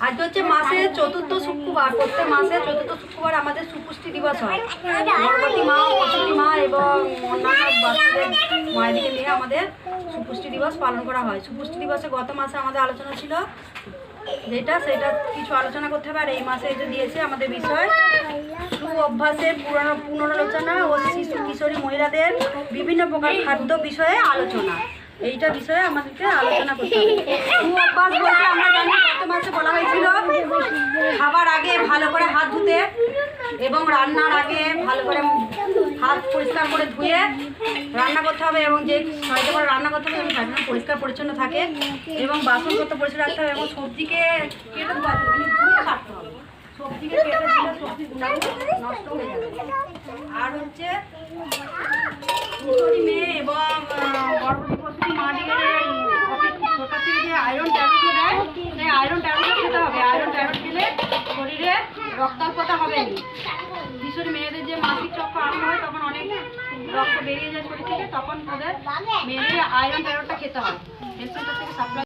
আজ হচ্ছে মাসের চতুর্থ শুক্রবার। প্রত্যেক মাসে চতুর্থ শুক্রবার আমাদের সুপুষ্টি দিবস হয়। গর্ভবতী মা, প্রসূতি মা এবং অন্যান্য বাচ্চাদের মায়েদেরকে নিয়ে আমাদের সুপুষ্টি দিবস পালন করা হয়। সুপুষ্টি দিবসে গত মাসে আমাদের আলোচনা ছিল সেটা কিছু আলোচনা করতে হবে। আর এই মাসে এটা দিয়েছে আমাদের বিষয় সু অভ্যাসের পুনরালোচনা ও শিশু কিশোরী মহিলাদের বিভিন্ন প্রকার খাদ্য বিষয়ে আলোচনা। এইটা বিষয়ে আমাদেরকে আলোচনা করতে হবে। সু অভ্যাস বলতে আমরা জানি গত মাসে বলা হয়েছিল খাবার আগে ভালো করে হাত ধুতে এবং রান্নার আগে ভালো করে হাত পরিষ্কার করে ধুয়ে রান্না করতে হবে এবং যে সাইডে করে রান্না করতে হবে এবং সাইডে পরিষ্কার পরিচ্ছন্ন থাকে এবং বাসনপত্র পরিষ্কার রাখতে হবে এবং সবজিকে কেটে ধুয়ে কাটতে হবে। সবজিকে কেটে দিলে সবজি গুণাগুণ নষ্ট হয়ে যাবে। আর হচ্ছে কিশোরী মেয়ে এবং গর্ভবতী প্রসূতি মাদিকে ছোটা থেকে যে আয়রন ট্যাবলেট দেয় সেই আয়রন ট্যাবলেট খেতে হবে। আয়রন ট্যাবলেট খেলে শরীরে রক্তাল্পতা হবে না। কিশোরী মেয়েদের যে মাসিক চক্র আরম্ভ হয় তখন অনেক রক্ত বেরিয়ে যায় শরীর থেকে, তখন তাদের মেয়েদের আয়রন ট্যাবলেটটা খেতে হয়। হেলথ সেন্টার থেকে সাপ্লাই